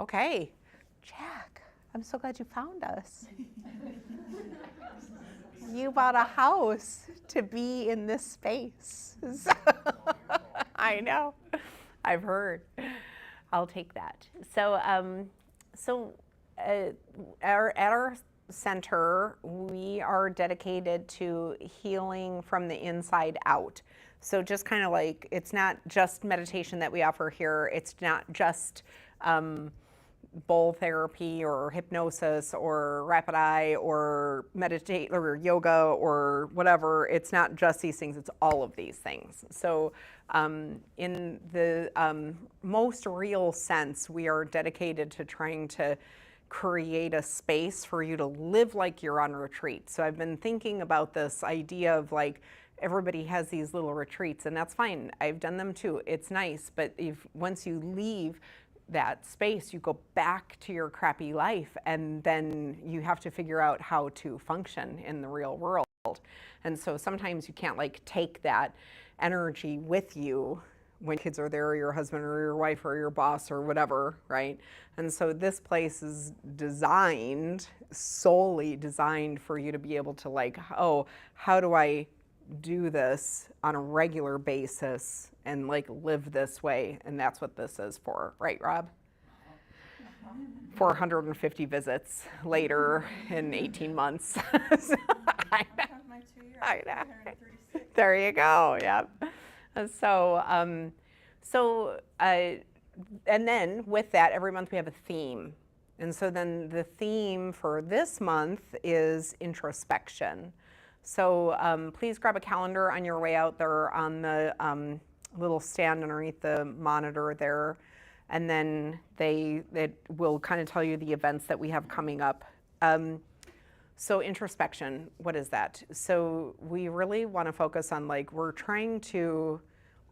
Okay, Jack, I'm so glad you found us. You bought a house to be in this space. I know. I've heard. I'll take that. At our center, we are dedicated to healing from the inside out. So just kind of like, it's not just meditation that we offer here. It's not just bowl therapy or hypnosis or rapid eye or meditate or yoga or whatever. It's not just these things, it's all of these things. So in the most real sense, we are dedicated to trying to create a space for you to live like you're on retreat. So I've been thinking about this idea of like, everybody has these little retreats, and that's fine. I've done them too. It's nice, but once you leave that space, you go back to your crappy life, and then you have to figure out how to function in the real world. And so sometimes you can't like take that energy with you when kids are there, or your husband or your wife or your boss or whatever, right? And so this place is solely designed for you to be able to like, oh, how do I do this on a regular basis and like live this way? And that's what this is for, right, Rob? 450 visits later in 18 months. So, I know. There you go. Yep. And then with that, every month we have a theme. And so then the theme for this month is introspection. So please grab a calendar on your way out there on the little stand underneath the monitor there. And then it will kind of tell you the events that we have coming up. So introspection, what is that? So we really want to focus on like, we're trying to,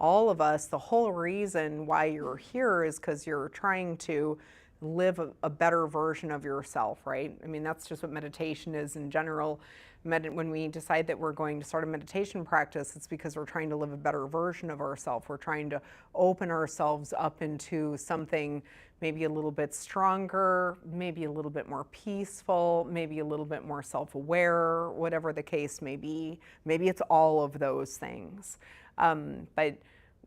all of us, the whole reason why you're here is because you're trying to live a better version of yourself, right? I mean, that's just what meditation is in general. When we decide that we're going to start a meditation practice, it's because we're trying to live a better version of ourselves. We're trying to open ourselves up into something maybe a little bit stronger, maybe a little bit more peaceful, maybe a little bit more self-aware, whatever the case may be. Maybe it's all of those things. But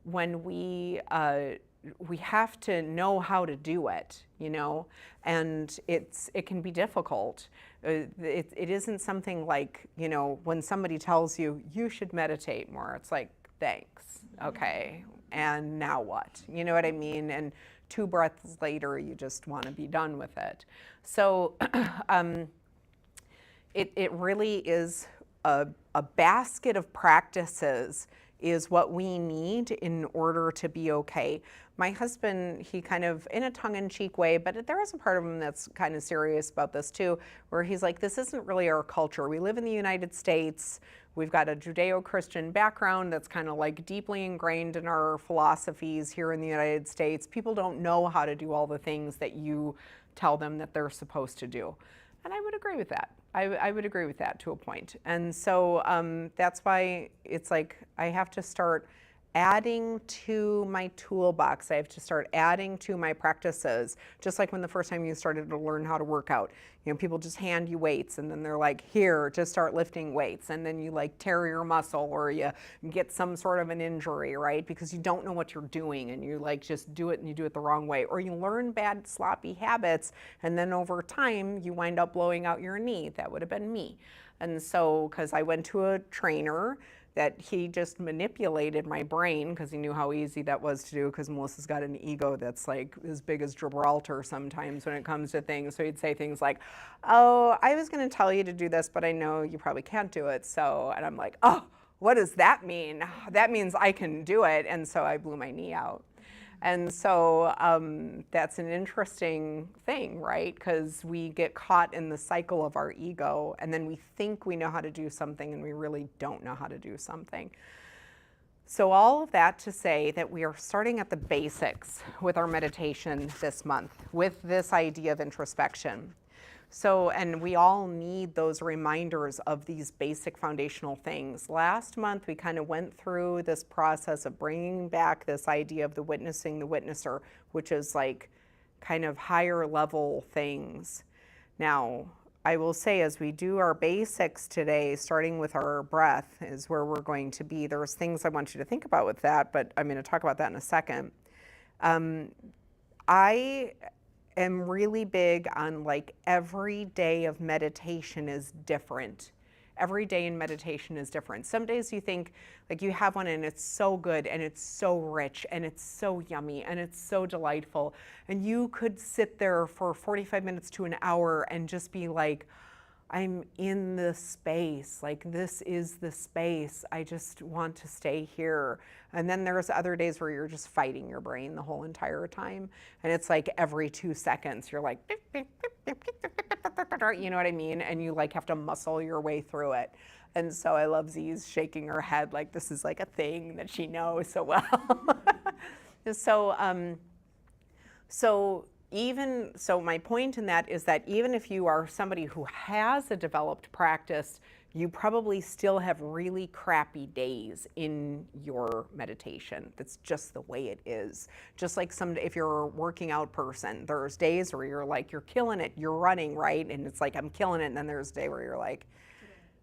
when we have to know how to do it, you know, and it can be difficult. It isn't something like, you know, when somebody tells you, you should meditate more, it's like, thanks, okay, and now what? You know what I mean? And 2 breaths later, you just want to be done with it. So it really is a basket of practices is what we need in order to be okay. My husband, he kind of, in a tongue-in-cheek way, but there is a part of him that's kind of serious about this too, where he's like, this isn't really our culture. We live in the United States. We've got a Judeo-Christian background that's kind of like deeply ingrained in our philosophies here in the United States. People don't know how to do all the things that you tell them that they're supposed to do. And I would agree with that. I would agree with that to a point. And so that's why it's like I have to start adding to my toolbox. I have to start adding to my practices. Just like when the first time you started to learn how to work out, you know, people just hand you weights and then they're like, here, just start lifting weights. And then you like tear your muscle or you get some sort of an injury, right? Because you don't know what you're doing and you like just do it and you do it the wrong way. Or you learn bad sloppy habits and then over time you wind up blowing out your knee. That would have been me. And so, because I went to a trainer that he just manipulated my brain because he knew how easy that was to do because Melissa's got an ego that's like as big as Gibraltar sometimes when it comes to things. So he'd say things like, oh, I was going to tell you to do this, but I know you probably can't do it. So, and I'm like, oh, what does that mean? That means I can do it. And so I blew my knee out. And so that's an interesting thing, right? Because we get caught in the cycle of our ego, and then we think we know how to do something, and we really don't know how to do something. So all of that to say that we are starting at the basics with our meditation this month, with this idea of introspection. So, and we all need those reminders of these basic foundational things. Last month, we kind of went through this process of bringing back this idea of the witnessing the witnesser, which is like kind of higher level things. Now, I will say as we do our basics today, starting with our breath is where we're going to be. There's things I want you to think about with that, but I'm going to talk about that in a second. I am really big on like every day of meditation is different. Every day in meditation is different. Some days you think like you have one and it's so good and it's so rich and it's so yummy and it's so delightful. And you could sit there for 45 minutes to an hour and just be like, I'm in the space, like this is the space. I just want to stay here. And then there's other days where you're just fighting your brain the whole entire time. And it's like every 2 seconds, you're like, you know what I mean? And you like have to muscle your way through it. And so I love Z's shaking her head like this is like a thing that she knows so well. So my point in that is that even if you are somebody who has a developed practice, you probably still have really crappy days in your meditation. That's just the way it is. Just like if you're a working out person, there's days where you're like, you're killing it, you're running, right? And it's like, I'm killing it. And then there's a day where you're like,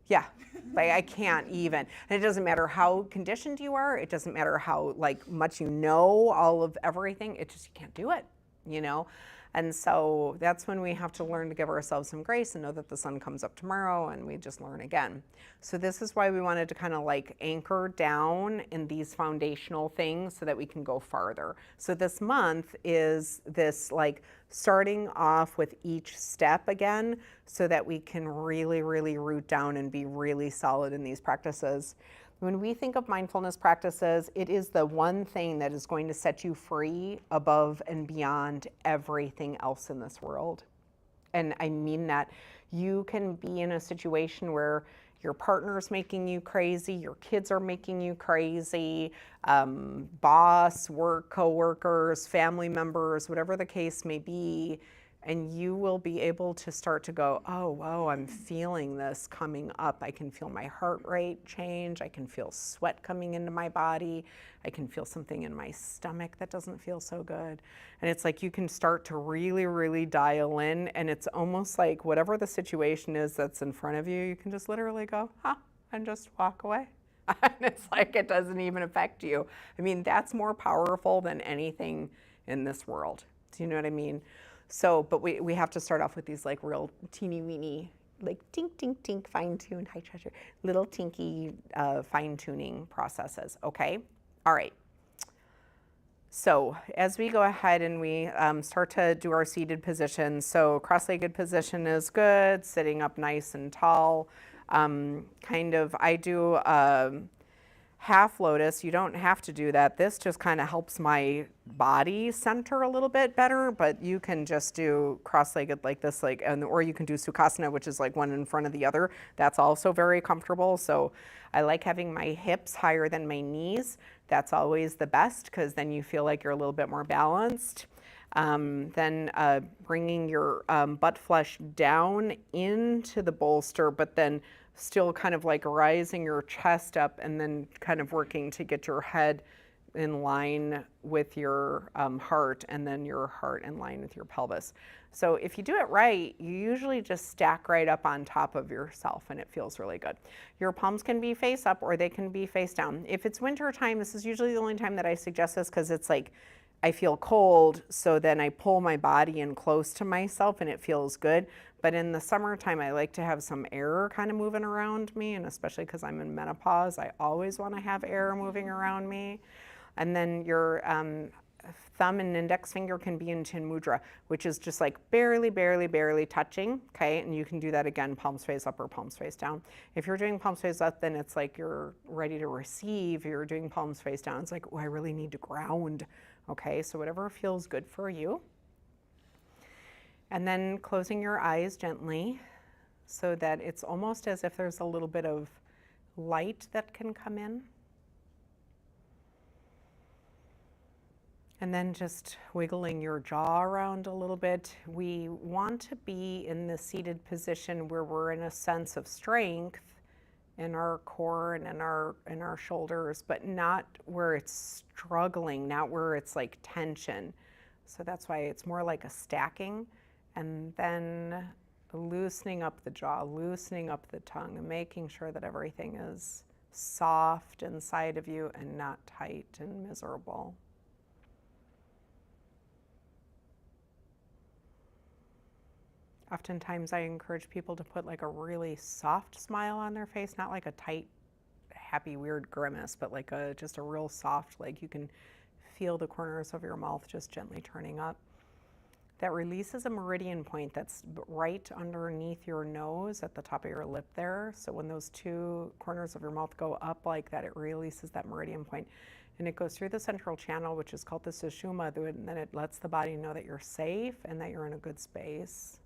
yeah, like I can't even. And it doesn't matter how conditioned you are. It doesn't matter how like much you know all of everything. It just, you can't do it. You know, and so that's when we have to learn to give ourselves some grace and know that the sun comes up tomorrow and we just learn again. So this is why we wanted to kind of like anchor down in these foundational things so that we can go farther. So this month is this like starting off with each step again so that we can really, really root down and be really solid in these practices. When we think of mindfulness practices, it is the one thing that is going to set you free above and beyond everything else in this world. And I mean that. You can be in a situation where your partner's making you crazy, your kids are making you crazy, boss, work, coworkers, family members, whatever the case may be, and you will be able to start to go, oh, whoa, I'm feeling this coming up. I can feel my heart rate change. I can feel sweat coming into my body. I can feel something in my stomach that doesn't feel so good. And it's like you can start to really, really dial in. And it's almost like whatever the situation is that's in front of you, you can just literally go, and just walk away. And it's like it doesn't even affect you. I mean, that's more powerful than anything in this world. Do you know what I mean? So, but we have to start off with these like real teeny weeny, like tink, tink, tink, fine tune, high treasure, little tinky fine tuning processes. Okay. All right. So as we go ahead and we start to do our seated position, so cross-legged position is good, sitting up nice and tall. I do half lotus. You don't have to do that. This just kind of helps my body center a little bit better, but you can just do cross-legged like this, or you can do Sukhasana, which is like one in front of the other. That's also very comfortable. So I like having my hips higher than my knees. That's always the best because then you feel like you're a little bit more balanced. Then bringing your butt flesh down into the bolster, but then still kind of like rising your chest up and then kind of working to get your head in line with your heart and then your heart in line with your pelvis. So if you do it right, you usually just stack right up on top of yourself and it feels really good. Your palms can be face up or they can be face down. If it's winter time, this is usually the only time that I suggest this because it's like I feel cold, so then I pull my body in close to myself and it feels good. But in the summertime, I like to have some air kind of moving around me, and especially because I'm in menopause, I always want to have air moving around me. And then your thumb and index finger can be in Chin Mudra, which is just like barely, barely, barely touching, okay? And you can do that again, palms face up or palms face down. If you're doing palms face up, then it's like you're ready to receive. If you're doing palms face down, it's like, oh, I really need to ground, okay? So whatever feels good for you. And then closing your eyes gently so that it's almost as if there's a little bit of light that can come in. And then just wiggling your jaw around a little bit. We want to be in the seated position where we're in a sense of strength in our core and in our shoulders, but not where it's struggling, not where it's like tension. So that's why it's more like a stacking, and then loosening up the jaw, loosening up the tongue, and making sure that everything is soft inside of you and not tight and miserable. Oftentimes I encourage people to put like a really soft smile on their face, not like a tight, happy, weird grimace, but like just a real soft, like you can feel the corners of your mouth just gently turning up. That releases a meridian point that's right underneath your nose at the top of your lip there. So when those two corners of your mouth go up like that, it releases that meridian point. And it goes through the central channel, which is called the sushumna, and then it lets the body know that you're safe and that you're in a good space.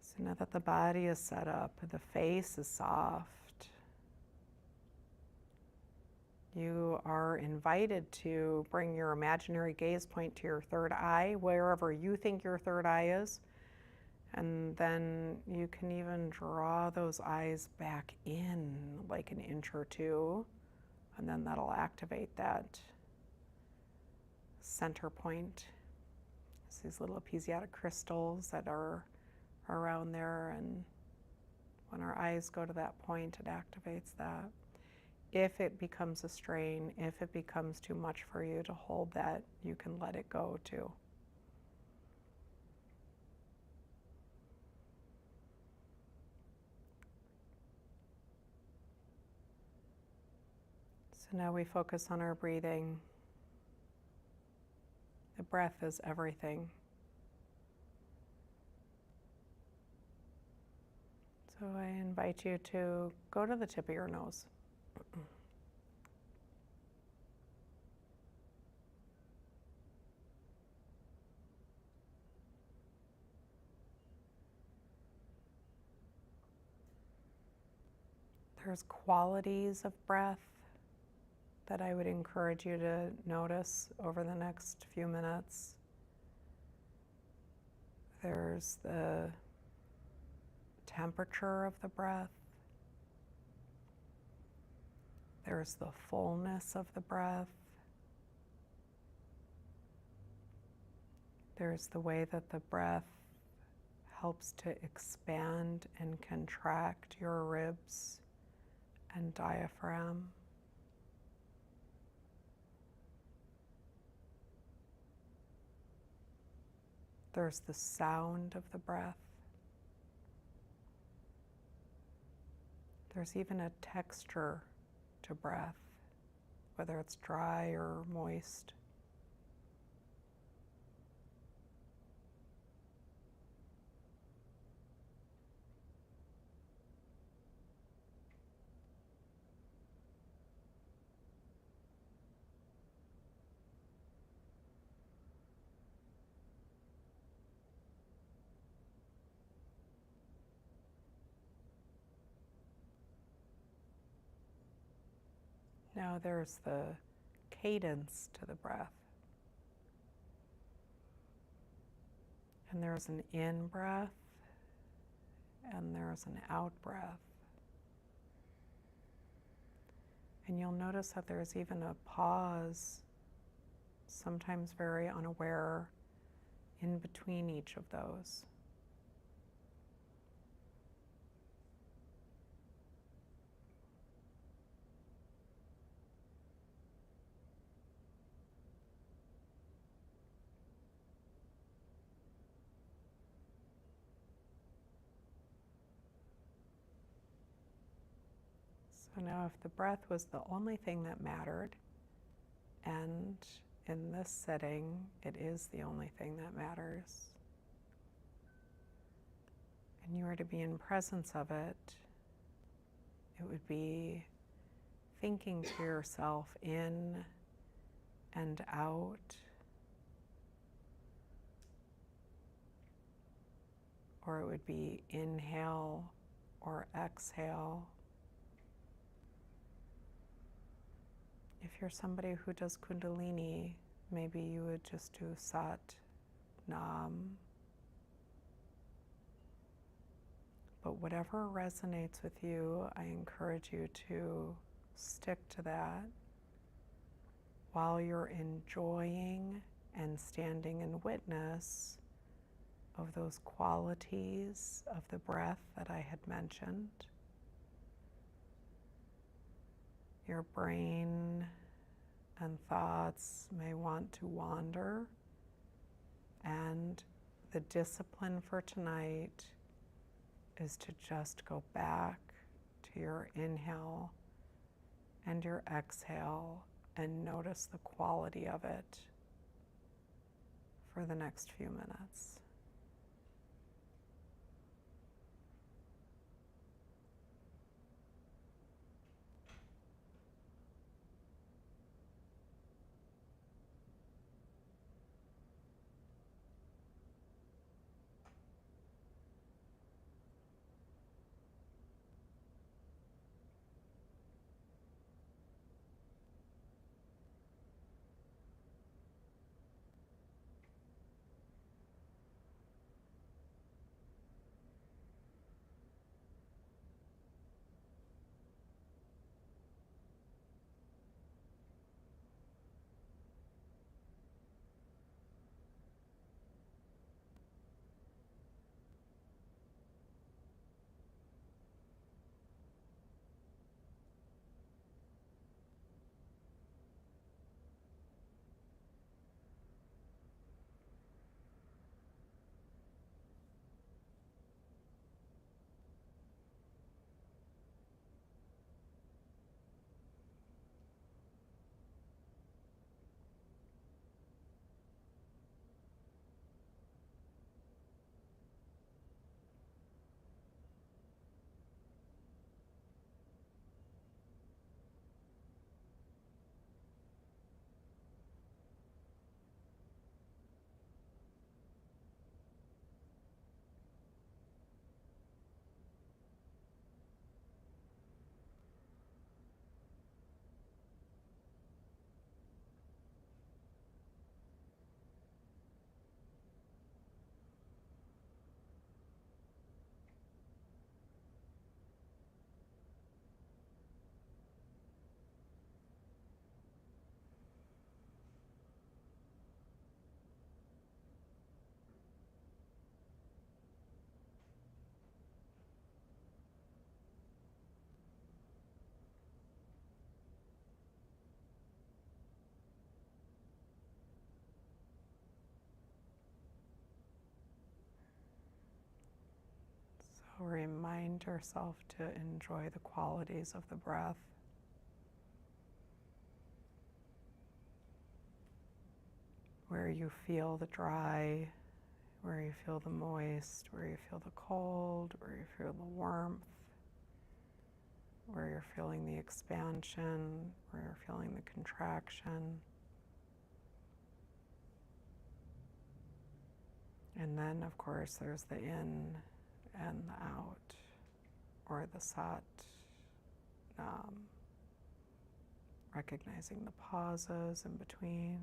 So now that the body is set up, the face is soft, you are invited to bring your imaginary gaze point to your third eye, wherever you think your third eye is. And then you can even draw those eyes back in like an inch or two, and then that'll activate that center point. It's these little episiotic crystals that are around there, and when our eyes go to that point, it activates that. If it becomes a strain, if it becomes too much for you to hold that, you can let it go too. So now we focus on our breathing. The breath is everything. So I invite you to go to the tip of your nose. There's qualities of breath that I would encourage you to notice over the next few minutes. There's the temperature of the breath. There's the fullness of the breath. There's the way that the breath helps to expand and contract your ribs and diaphragm. There's the sound of the breath. There's even a texture to breath, whether it's dry or moist. Now there's the cadence to the breath. And there's an in breath and there's an out breath. And you'll notice that there's even a pause, sometimes very unaware, in between each of those. So now if the breath was the only thing that mattered, and in this setting, it is the only thing that matters, and you were to be in presence of it, it would be thinking to yourself in and out, or it would be inhale or exhale. If you're somebody who does Kundalini, maybe you would just do Sat Nam. But whatever resonates with you, I encourage you to stick to that while you're enjoying and standing in witness of those qualities of the breath that I had mentioned. Your brain and thoughts may want to wander, and the discipline for tonight is to just go back to your inhale and your exhale and notice the quality of it for the next few minutes. So remind yourself to enjoy the qualities of the breath. Where you feel the dry, where you feel the moist, where you feel the cold, where you feel the warmth, where you're feeling the expansion, where you're feeling the contraction. And then, of course, there's the in and the out, or the sat, recognizing the pauses in between.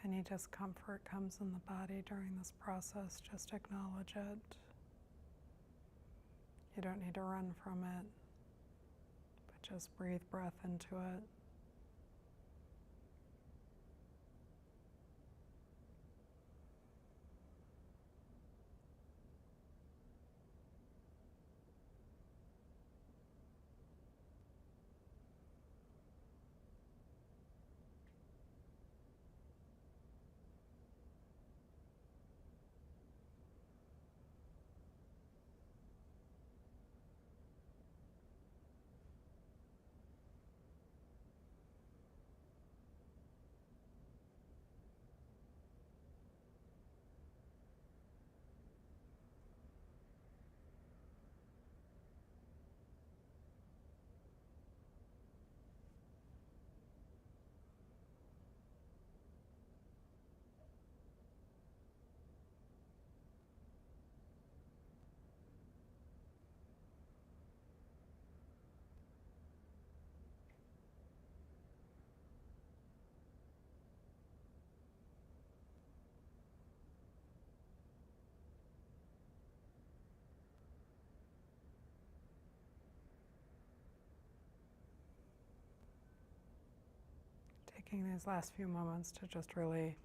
any discomfort comes in the body during this process, just acknowledge it. You don't need to run from it, but just breathe breath into it. Taking these last few moments to just really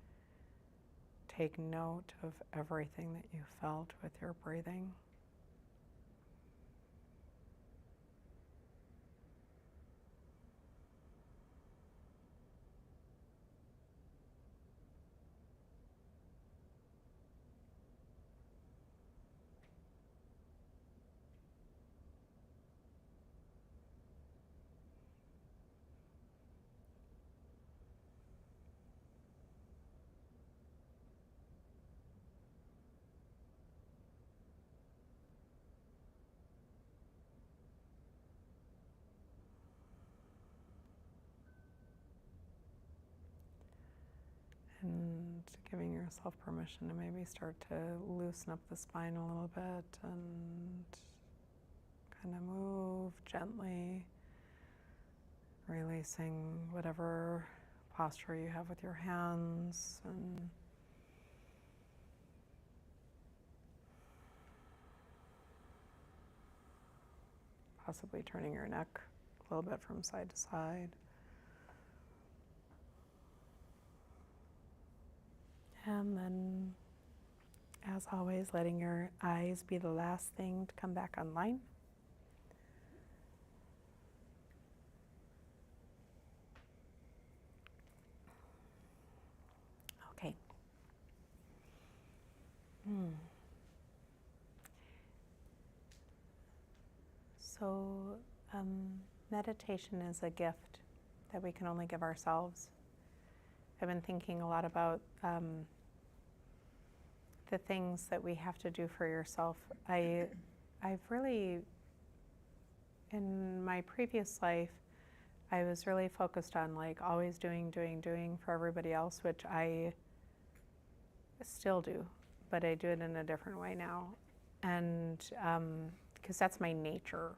take note of everything that you felt with your breathing. And giving yourself permission to maybe start to loosen up the spine a little bit and kind of move gently, releasing whatever posture you have with your hands, and possibly turning your neck a little bit from side to side. And then, as always, letting your eyes be the last thing to come back online. Okay. So, meditation is a gift that we can only give ourselves. I've been thinking a lot about the things that we have to do for yourself. I've really, in my previous life, I was really focused on like always doing for everybody else, which I still do, but I do it in a different way now. And because that's my nature.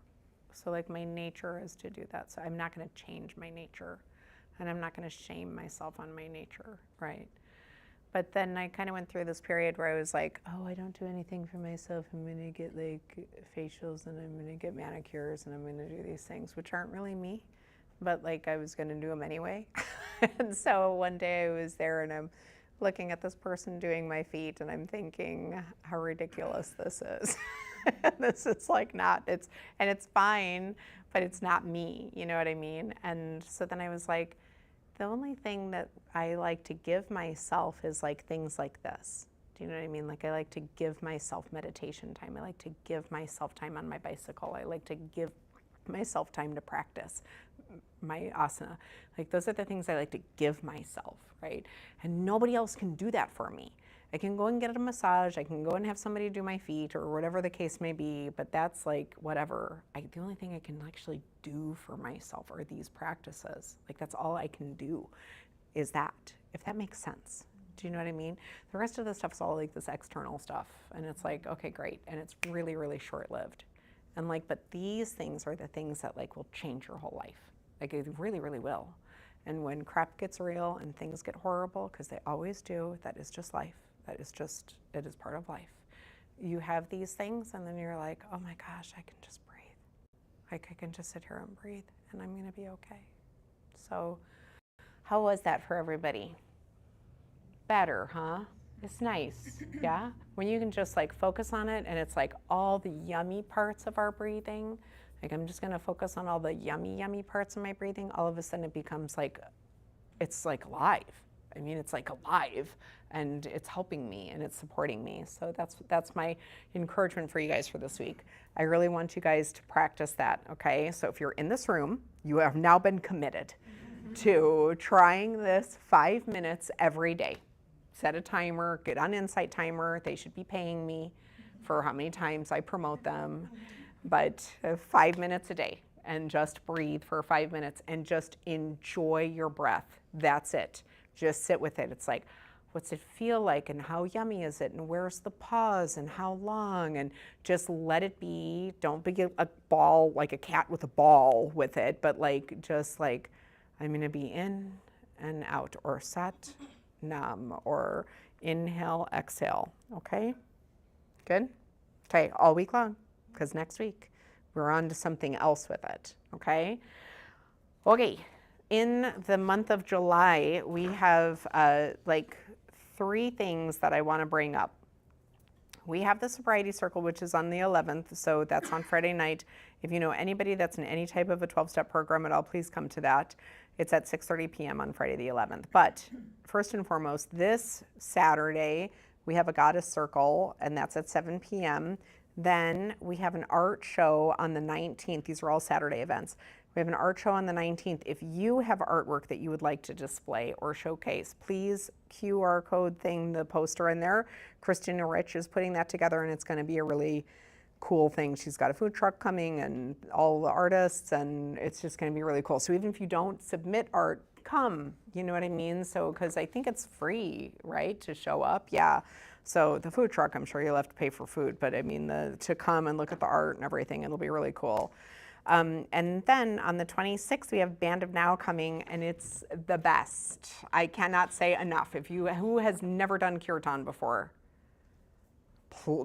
So like my nature is to do that. So I'm not going to change my nature, and I'm not going to shame myself on my nature, right? But then I kind of went through this period where I was like, oh, I don't do anything for myself. I'm going to get like facials, and I'm going to get manicures, and I'm going to do these things, which aren't really me, but like I was going to do them anyway. And so one day I was there and I'm looking at this person doing my feet, and I'm thinking how ridiculous this is. This is like not, and it's fine, but it's not me, you know what I mean? And so then I was like, the only thing that I like to give myself is like things like this. Do you know what I mean? Like I like to give myself meditation time. I like to give myself time on my bicycle. I like to give myself time to practice my asana. Like those are the things I like to give myself, right? And nobody else can do that for me. I can go and get a massage. I can go and have somebody do my feet or whatever the case may be, but that's like whatever. The only thing I can actually do for myself are these practices. Like that's all I can do is that, if that makes sense. Do you know what I mean? The rest of the stuff is all like this external stuff, and it's like, okay, great. And it's really, really short-lived. And like, but these things are the things that like will change your whole life. Like it really, really will. And when crap gets real and things get horrible, because they always do, that is just life. It is part of life. You have these things, and then you're like, oh my gosh, I can just breathe. Like, I can just sit here and breathe, and I'm going to be okay. So how was that for everybody? Better, huh? It's nice, yeah? When you can just like focus on it, and it's like all the yummy parts of our breathing. Like, I'm just going to focus on all the yummy parts of my breathing. All of a sudden it becomes like, it's like alive. I mean, it's like alive, and it's helping me and it's supporting me. So that's my encouragement for you guys for this week. I really want you guys to practice that, okay? So if you're in this room, you have now been committed to trying this 5 minutes every day. Set a timer, get on Insight Timer. They should be paying me for how many times I promote them. But 5 minutes a day, and just breathe for 5 minutes and just enjoy your breath. That's it. Just sit with it. It's like, what's it feel like, and how yummy is it, and where's the pause, and how long, and just let it be. Don't be a ball, like a cat with a ball with it, but like, just like, I'm gonna be in and out, or sat, nam, or inhale, exhale, okay? Good? Okay, all week long, because next week we're on to something else with it, okay? Okay, in the month of July, we have like 3 things that I want to bring up. We have the sobriety circle, which is on the 11th, so that's on Friday night. If you know anybody that's in any type of a 12-step program at all, please come to that. It's at 6:30 p.m. on Friday the 11th. But first and foremost, this Saturday, we have a goddess circle, and that's at 7 p.m. Then we have an art show on the 19th. These are all Saturday events. We have an art show on the 19th. If you have artwork that you would like to display or showcase, please QR code thing the poster in there. Christina Rich is putting that together, and it's going to be a really cool thing. She's got a food truck coming and all the artists, and it's just going to be really cool. So even if you don't submit art, come, you know what I mean? So, because I think it's free, right, to show up? Yeah. So the food truck, I'm sure you'll have to pay for food, but I mean, to come and look at the art and everything, it'll be really cool. And then on the 26th, we have Band of Now coming, and it's the best. I cannot say enough. Who has never done kirtan before,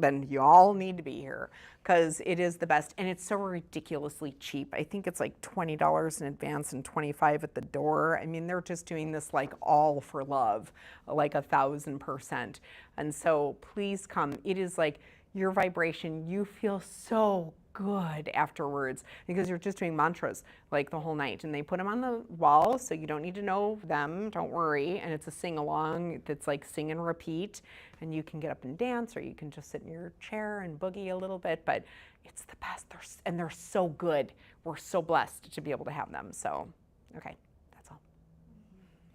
then you all need to be here, because it is the best, and it's so ridiculously cheap. I think it's like $20 in advance and $25 at the door. I mean, they're just doing this like all for love, like 1,000%. And so please come. It is like your vibration. You feel so good afterwards, because you're just doing mantras like the whole night, and they put them on the wall, so you don't need to know them, don't worry. And it's a sing-along that's like sing and repeat, and you can get up and dance, or you can just sit in your chair and boogie a little bit, but it's the best. They're so good. We're so blessed to be able to have them. So okay, that's all.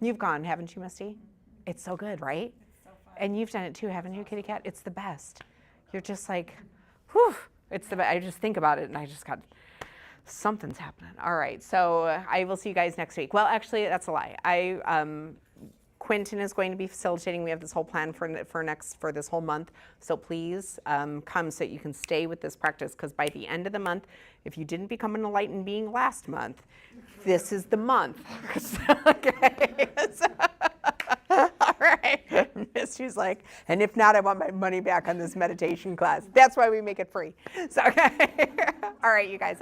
You've gone, haven't you, Misty? It's so good, right? It's so fun. And you've done it too, haven't you, Kitty Cat? It's the best. You're just like, whew. It's the best. I just think about it, and I just got, something's happening. All right, so I will see you guys next week. Well, actually, that's a lie. Quentin is going to be facilitating. We have this whole plan for this whole month. So please come so that you can stay with this practice, because by the end of the month, if you didn't become an enlightened being last month, this is the month. Okay. All right. She's like, and if not, I want my money back on this meditation class. That's why we make it free. So, okay. All right, you guys.